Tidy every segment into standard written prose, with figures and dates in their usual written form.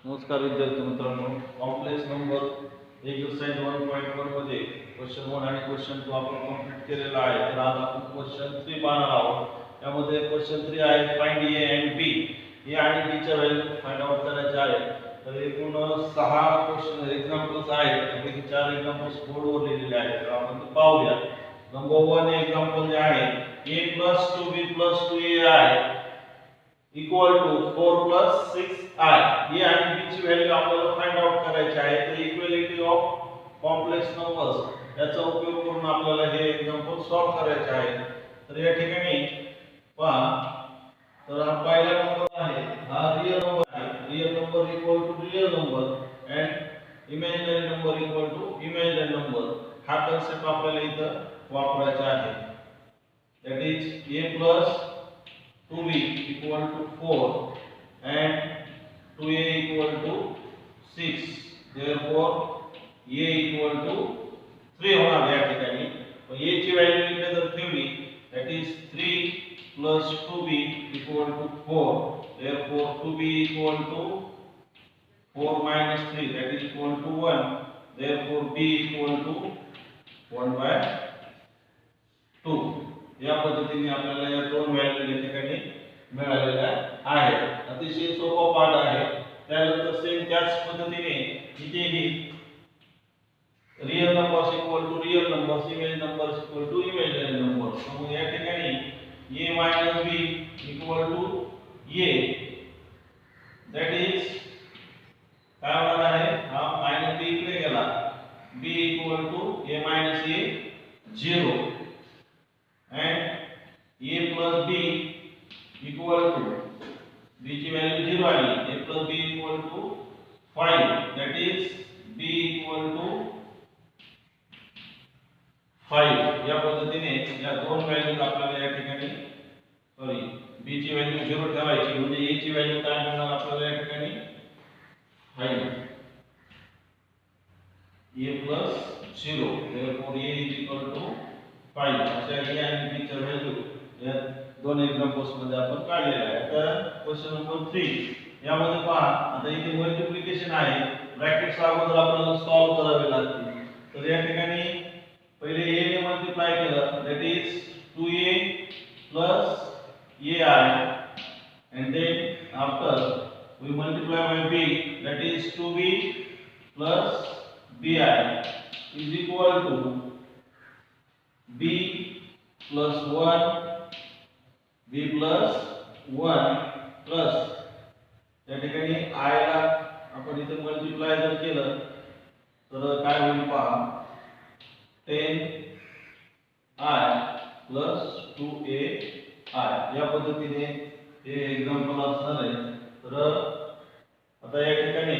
नमस्कार विद्यार्थी मित्रांनो, कॉम्प्लेक्स नंबर एक्सरसाइज 1.1 मध्ये क्वेश्चन 1 आणि क्वेश्चन 2 आपण कंप्लीट केलेला आहे. तर आज आपण क्वेश्चन 3 पाहणार आहोत. त्यामध्ये क्वेश्चन 3 आहे फाइंड ए अँड बी. ए आणि बी च्या व्हॅल्यू फाइंड आउट करायचे आहेत. तर एकूण 6 क्वेश्चन एक्झाम्पल्स आहेत. त्यापैकी 4 एक्झाम्पल्स बोर्डवर लिहिलेले आहेत. तर आपण ते पाहूया. नंबर 1 एक्झाम्पल जे आहे a + 2b + 2a आहे इक्वल टू 4 + 6i. ए आणि बी ची व्हॅल्यू आपल्याला फाइंड आउट करायची आहे. तर इक्वालिटी ऑफ कॉम्प्लेक्स नंबर्स याचा उपयोग करून आपल्याला हे एक्झाम्पल सॉल्व्ह करायचे आहे. तर या ठिकाणी पहा, तर हा पहिला नंबर आहे, हा रियल नंबर आहे. Real number equal to real number and imaginary number equal to imaginary number. हा कन्सेप्ट आपल्याला इथं वापरायचा आहे. That is a + 2b equal to 4 and 2a equal to 6. Therefore a equal to 3 होणार या ठिकाणी. पण a ची व्हॅल्यू इकडे जर ठेवली that is 3 + 2b equal to 4. Therefore 2b equal to 4 - 3 that is equal to 1. Therefore b equal to 1/2. या पद्धतीने आपल्याला या दोन व्हॅल्यू या ठिकाणी मिळालेल्या आहेत. अतिशय सोपा पाठ आहे. त्यानंतर सेम त्याच पद्धतीने इथेही real numbers equal to real numbers, image numbers equal to imaginary numbers. मग या ठिकाणी a - b equal to a, that is काय होणार आहे, हा मायनस b इकडे गेला, b equal to a - a 0 and a plus b equal to b ची व्हॅल्यू 0 आली, a plus b equal to 5, that is b equal to 5. या पद्धतीने या दोन व्हॅल्यूज आपल्याला या ठिकाणी b ची व्हॅल्यू 0 ठेवायची, म्हणजे a ची व्हॅल्यू काय मिळणार आपल्याला या ठिकाणी 5, a plus 0. therefore a is equal to 5. अशा a आणि b च्या व्हॅल्यू या दोन एक्झाम्पल्स मध्ये आपण काढलेल्या आहेत. तर क्वेश्चन नंबर 3 यामध्ये पहा, आता इथे मल्टिप्लिकेशन आहे, ब्रॅकेट्स अगोदर आपल्याला सॉल्व्ह करावे लागतील. तर या ठिकाणी पहिले a ने मल्टिप्लाय केलं, that is 2a + ai and then after we multiply by b, that is 2b + bi is equal to b plus 1 b plus 1 plus या ठिकाणी i ला आपण इथे मल्टिप्लाय जर केलं तर काय होईल पहा, 10i plus 2ai. या पद्धतीने हे एक्झाम्पल असणार आहे. तर आता या ठिकाणी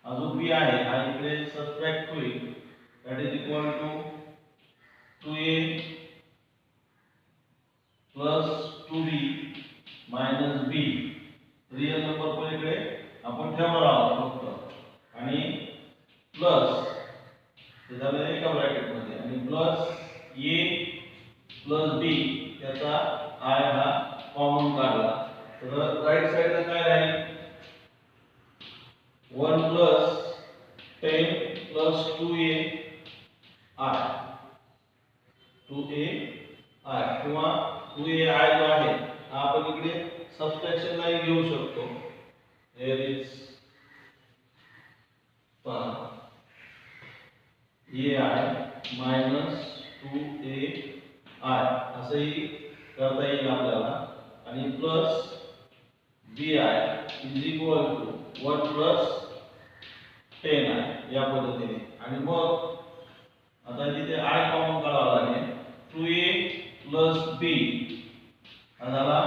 अजून b आहे, हा इकडे सबट्रॅक्ट होईल, that is equal to 2a plus 2b minus b. Real number पण इकडे आपण ठेवणार आहोत फक्त, आणि प्लस हे झालं एका ब्रॅकेट मध्ये, आणि प्लस a plus b त्याचा i हा कॉमन काढला. तर राइट साइडला काय राहील, 1 plus 10 plus 2a i, 2a i किंवा 2ai जो आहे हा आपण इकडे सबट्रॅक्शन ला घेऊ शकतो. here is ai minus 2ai असंही करता येईल आपल्याला, आणि plus bi is equal to 1 plus 10i या पद्धतीने. आणि मग आता तिथे i कॉमन काढावा लागेल, 2a plus b हा झाला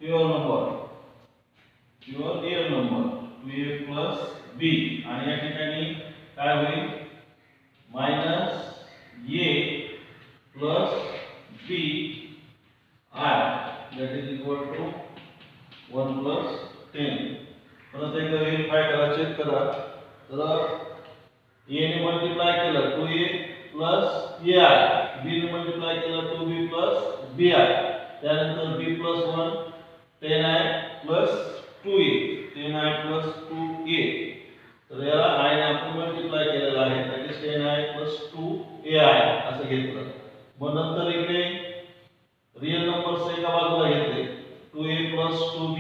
pure number, pure real number, 2a plus b. आणि या ठिकाणी काय होईल, minus a plus b i that is equal to 1 plus 10. परत एकदा व्हेरीफाय करा, चेक करा. तर a ने मल्टिप्लाय केलं 2a plus ai, b ने मल्टिप्लाय केलं 2b plus bi, त्यानंतर b plus 1 10i plus 2a 10i plus 2a. तर याला i ने आपण मल्टिप्लाय केलेला आहे, that is 10i plus 2ai असं घेतलं. मग नंतर इकडे रियल नंबर्स एका बाजूला घेतले, 2a plus 2b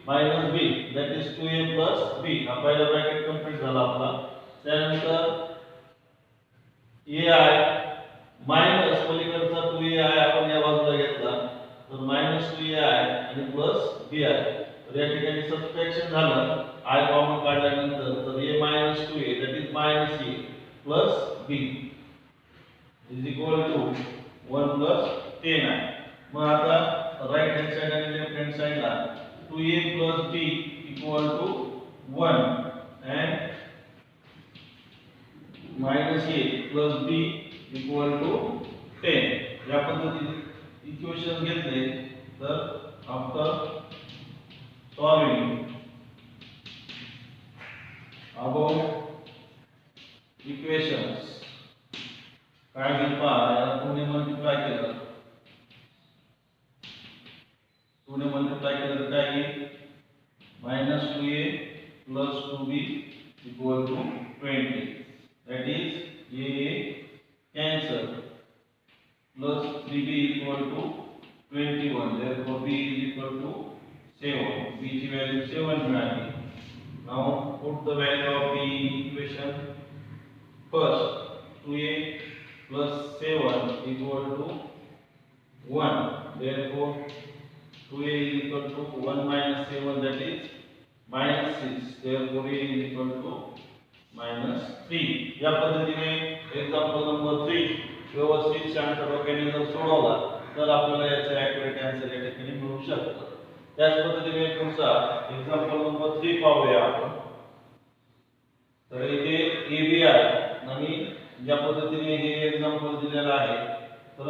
minus b, that is 2a plus b. हा पहिला ब्रॅकेट कंप्लीट झाला आपला. त्यानंतर ai मायनस पलीकडचा 2ai आपण या बाजूला घेतला, तर मायनस 2ai आणि प्लस bi. तर या ठिकाणी सबट्रॅक्शन झालं, i कॉमन काढल्यानंतर, तर a minus 2a that is minus a plus b is equal to 1 plus 10i. मग आता राइट हँड साइड आणि लेफ्ट हँड साइडला 2a plus b equal to 1 and minus a plus b equal to 10. या पद्धतीने equation घेतले, तर after solving above equations काय होईल पहा, याला 2 ने मल्टिप्लाय केलं, 2 ने मल्टिप्लाय केलं तर काय येईल, minus 2a plus 2b equal to 20. That is a cancel plus 3b equal to 21. Therefore b is equal to 7. b ची व्हॅल्यू 7 मिळाली. Now put the value of b in equation. First 2a plus 7 equal to 1. Therefore 2a is equal to 1 minus 7, that is minus 6. Therefore a is equal to minus 3. या पद्धतीने example number 3 व्यवस्थित शांत डोक्याने जर सोडवला तर आपल्याला याचे ॲक्युरेट आन्सर या ठिकाणी मिळू शकतं. त्याच पद्धतीने तुमचा एक्झाम्पल नंबर 3 पाहूया आपण. तर इथे ए बी आहे आणि ज्या पद्धतीने हे एक्झाम्पल दिलेलं आहे, तर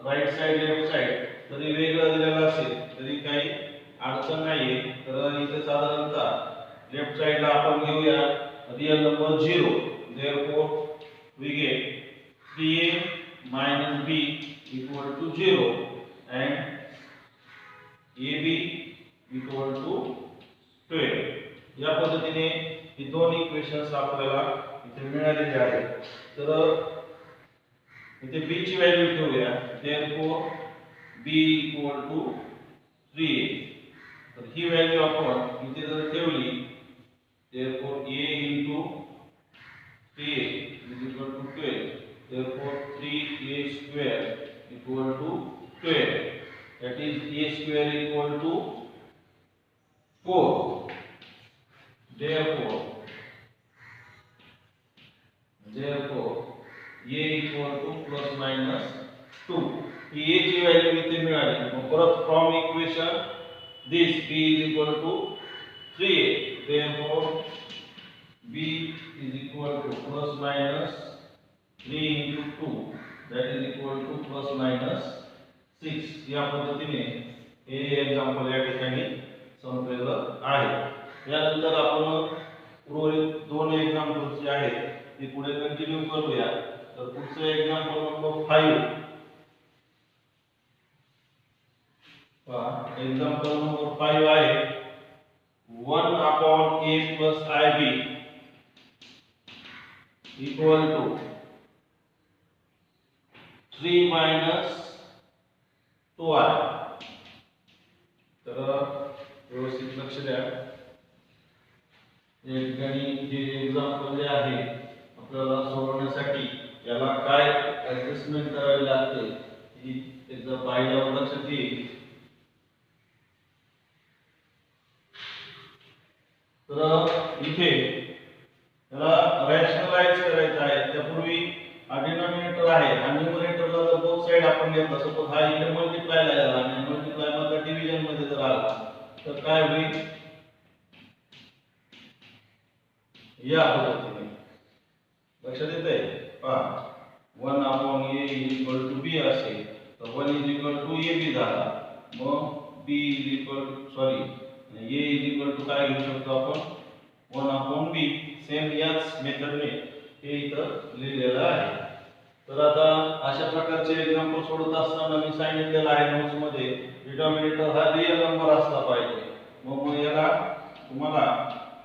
राईट साइड लेफ्ट साइड जरी वेगळं दिलेलं असेल तरी काही अडचण नाहीये. तर इथे साधारणतः लेफ्ट साइडला आपण घेऊया real number 0. therefore we get 3a minus b equal to 0 and ab equal to 12. या पद्धतीने ही दोन इक्वेशन्स आपल्याला इथे मिळालेली आहेत. तर इथे b ची व्हॅल्यू ठेवूया, therefore b equal to 3a. तर ही व्हॅल्यू आपण इथे जर ठेवली, therefore a into 3a is equal to 12. Therefore 3a square equal to 12. That is a square equal to 4. Therefore a equal to plus minus 2. He a ची value इथे मिळाली. मग परत from equation this b is equal to 3a. Therefore b is equal to plus minus 3 into 2, that is equal to plus minus 6. या पद्धतीने हे example या ठिकाणी संपलेलं आहे. यानंतर आपण उर्वरित दोन एक्झाम्पल्स जे आहेत ते पुढे कंटिन्यू करूया. तर पुढचं एक्झाम्पल नंबर 5 पहा. एक्झाम्पल नंबर 5 आहे 1 upon a plus ib equal to 3 minus 2i. तर व्यवस्थित लक्ष द्या. या ठिकाणी जे एक्झाम्पल जे आहे आपल्याला सोडवण्यासाठी याला काय ऍडजस्टमेंट करावी लागते ही एकदा पाहिल्यावर लक्षात येईल. तर इथे याला रॅशनलाइज करायचं आहे. त्यापूर्वी हा डिनॉमिनेटर आहे आणि न्यूमरेटरला जर बोथ साइड आपण घेतला, सपोज हा इकडे मल्टिप्लाय झाला आणि मल्टिप्लाय मधला डिव्हिजन मध्ये जर आला तर काय होईल, या पद्धतीने लक्षात येतंय पहा. 1 upon a is equal to b असेल तर 1 is equal to ab झाला. मग b is equal sorry a is equal to काय घेऊ शकतो आपण 1 upon b. सेम याच मेथडने हे इथं लिहिलेलं आहे. तर आता अशा प्रकारचे एक्झाम्पल सोडत असताना मी सांगितलेलं आहे नोट्स मध्ये डिनॉमिनेटर हा रियल नंबर असला पाहिजे. मग याला तुम्हाला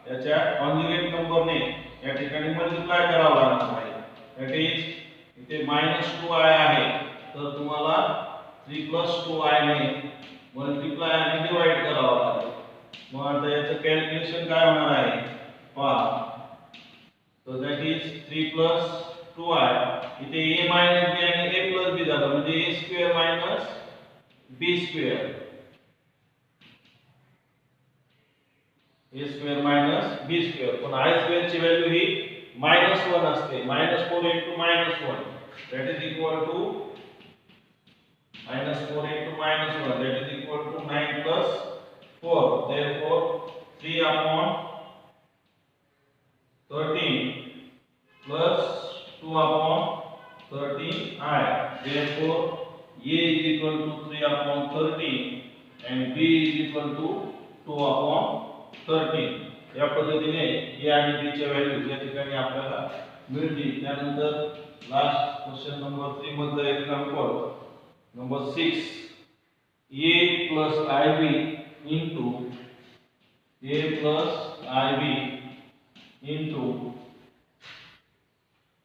याच्या कॉन्जुगेट नंबरने या ठिकाणी मल्टिप्लाय करावं लागणार आहे. दॅट इज इथे -2i आहे तर तुम्हाला 3 + 2i ने मल्टिप्लाय आणि डिवाइड करावं लागेल. मग आता याचं कॅल्क्युलेशन काय होणार आहे पहा. तर दॅट इज 3 + 2i इथे a - b आणि a + b झालं म्हणजे a² - b². a² - b². पण i² ची व्हॅल्यू ही -1 असते. -4 * -1 that is equal to -4 * -1 that is equal to 9 + 4. Therefore 3/13 plus 2/13i. Therefore a is equal to 3/13 and b is equal to 2/13. या पद्धतीने a आणि b च्या values या ठिकाणी आपल्याला मिळतील. त्यानंतर लास्ट क्वेश्चन नंबर 3 मधला example number 6 a plus ib into a plus ib into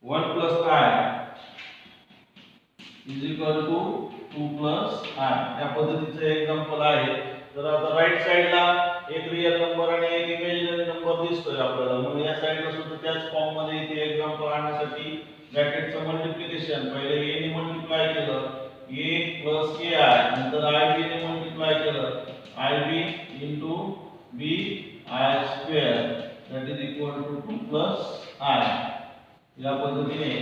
1 plus I is equal to 2 plus I. या पद्धतीचे एक्झाम्पल आहे. तर आता राईट साइडला एक रियल नंबर आणि एक इमॅजिनरी नंबर दिसतोय आपल्याला. म्हणून या साइडला सुद्धा त्याच फॉर्म मध्ये इथे एक्झाम्पल आणण्यासाठी ब्रॅकेटचं मल्टिप्लिकेशन पहिले a ने मल्टिप्लाय केलं a plus ai नंतर ib ने मल्टिप्लाय केलं ib into b i² that is equal to 2 plus I. या पद्धतीने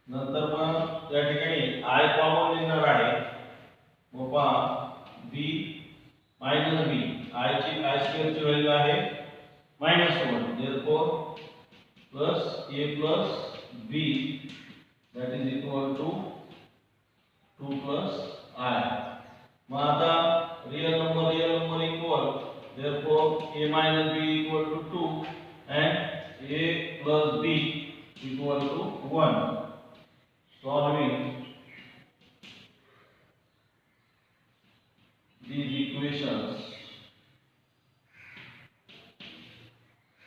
नंतर मग या ठिकाणी i कॉमन निघणार आहे. मग पहा b minus b i ची i² ची व्हॅल्यू आहे -1. therefore plus a plus b that is equal to 2 plus I. मग आता real number equal therefore a minus b equal to 2 and a plus b equal to 1. Solving these equations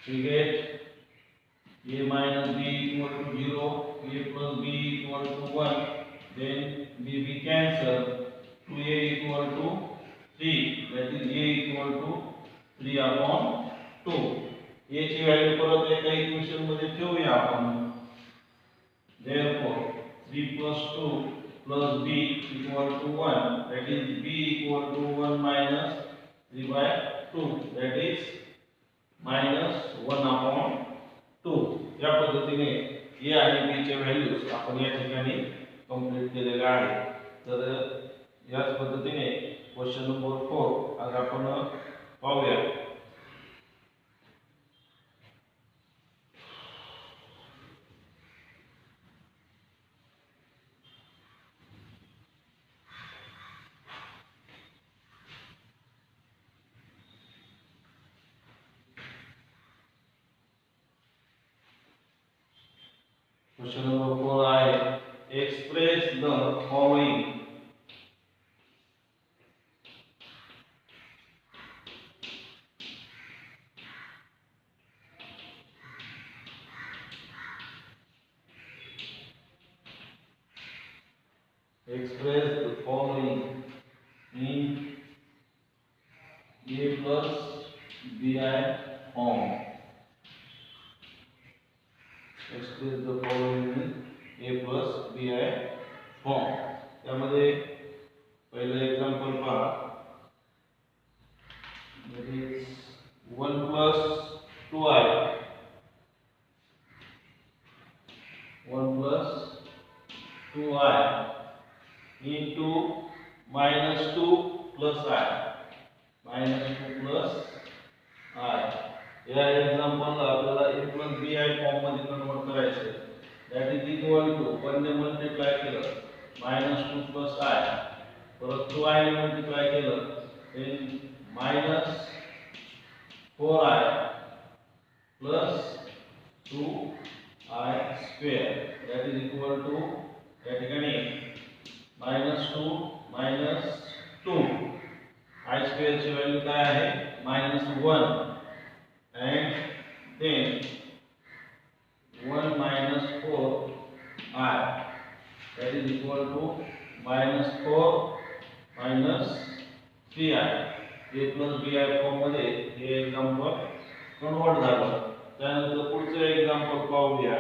we get a minus b equal to 0, a plus b equal to 1, then b cancel, 2a equal to 3, that is a equal to 3/2. a ची value परत एका equation मध्ये ठेवूया आपण. Therefore 3 plus 2 plus b equal to 1, that is b equal to 1 minus 3/2, that is -1/2. या पद्धतीने a आणि b चे व्हॅल्यूज आपण या ठिकाणी कंप्लीट केलेले आहे. तर याच पद्धतीने क्वेश्चन नंबर 4 आज आपण पाहूया. Question number 4 आहे express the following. Express the following in a plus bi form. Express the following in a plus bi form. त्यामध्ये पहिलं एक्झाम्पल पहा. that is 1 plus 2i 1 plus 2i into -2 plus I -2 plus I. या एक्झाम्पलला आपल्याला a plus bi form मध्ये convert करायचं. That is equal to 1 ने multiply केलं -2 plus I परत 2i ने मल्टिप्लाय केलं then -4i plus 2i² that is equal to या ठिकाणी -2 -2 i² ची व्हॅल्यू काय आहे -1 then 1 minus 4i, that is equal to minus 4 minus 3i. a plus bi form मध्ये हे एक्झाम्पल कन्वर्ट झालं. त्यानंतर पुढचं एक्झाम्पल पाहूया.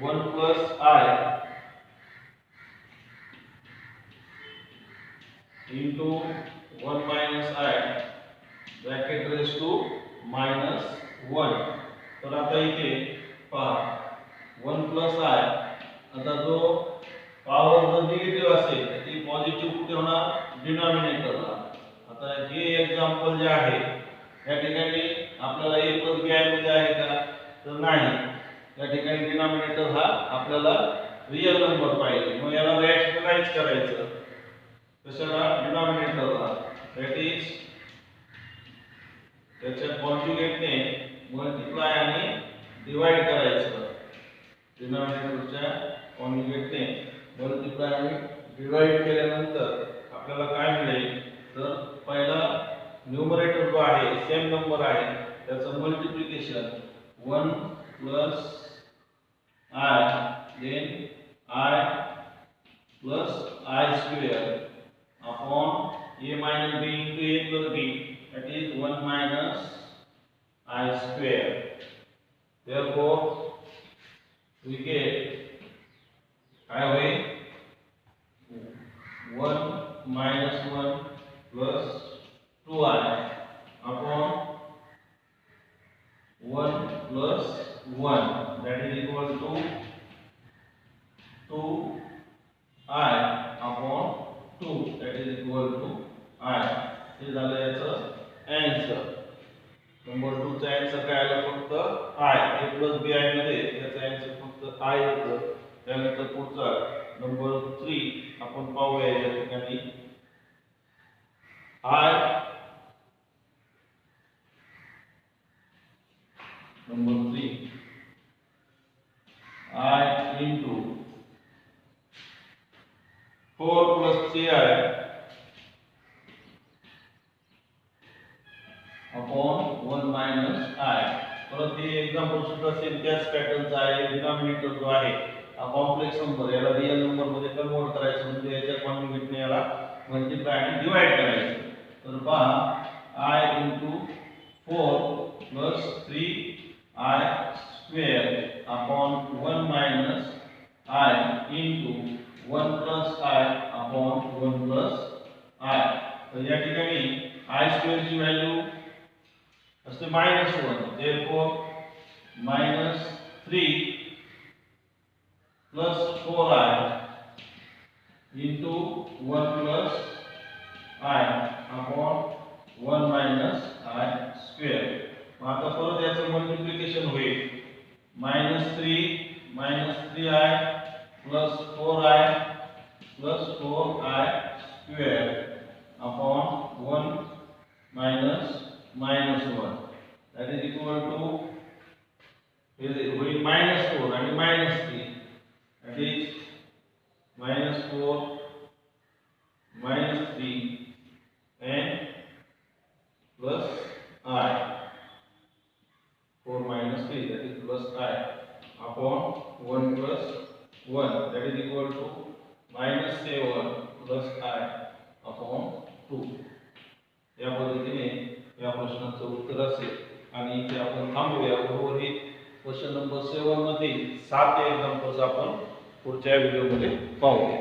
1 plus I into 1 minus I bracket raised to minus 1. तर आता इथे पहा 1 plus I, आता जो पॉवर जर निगेटिव्ह असेल तर ती पॉझिटिव्ह कुठे होणार? डिनॉमिनेटरला. आता हे एक्झाम्पल जे आहे या ठिकाणी आपल्याला a plus bi मध्ये आहे का? तर नाही. या ठिकाणी डिनॉमिनेटर हा आपल्याला रियल नंबर पाहिजे. मग याला रॅशनलाइज करायचं. कशाला? डिनॉमिनेटरला. दॅट इज त्याच्या कॉन्जुगेटने मल्टिप्लाय आणि डिवाइड करायचं. डिनॉमिनेटरच्या कॉन्जुगेटने मल्टिप्लाय आणि डिवाइड केल्यानंतर आपल्याला काय मिळेल? तर पहिला न्यूमरेटर जो आहे सेम नंबर आहे त्याचं multiplication 1 plus I, then I plus I square upon a minus b into a plus b, that is 1 minus I square. Therefore we get I by 1 minus 1 plus 2i upon 1 plus 1, that is equal to 2i upon 2, that is equal to I. हे झालं याचं answer. Number 2 चा answer काय आला? फक्त I. a plus bi मध्ये याचा answer फक्त I येतं. त्यानंतर पुढचा नंबर 3 आपण पाहूया. या ठिकाणी I number 3 I into 4 plus 3i upon 1 minus I. परत हे एक्झाम्पल सुद्धा सेम त्याच पॅटर्नचा आहे. डिनॉमिनेटर जो आहे हा कॉम्प्लेक्स नंबर, याला रियल नंबर मध्ये कन्वर्ट करायचं म्हणजे याच्या कॉन्जुगेटने याला मल्टिप्लाय आणि डिवाइड करायचं. तर पहा I into 4 plus 3i square upon 1 minus I into 1 plus I upon 1 plus I. तर या ठिकाणी I square ची व्हॅल्यू असते -1. therefore -3 plus 4i into 1 plus I upon 1 minus I square. मग आता परत याचं मल्टिप्लिकेशन होईल. -3i plus 4i plus 4i square upon 1 minus -1, that is equal to होईल -4 आणि -3, that is -4 -3 and plus I. 4 minus 3, that is plus I upon 1 plus 1, that is equal to -7 plus I upon 2. या पद्धतीने या प्रश्नाचं उत्तर असेल. आणि इथे आपण थांबूया. उर्वरित क्वेश्चन नंबर 7 मध्ये 7 एक्झाम्पल्स आपण पुढच्या व्हिडिओमध्ये पाहूया.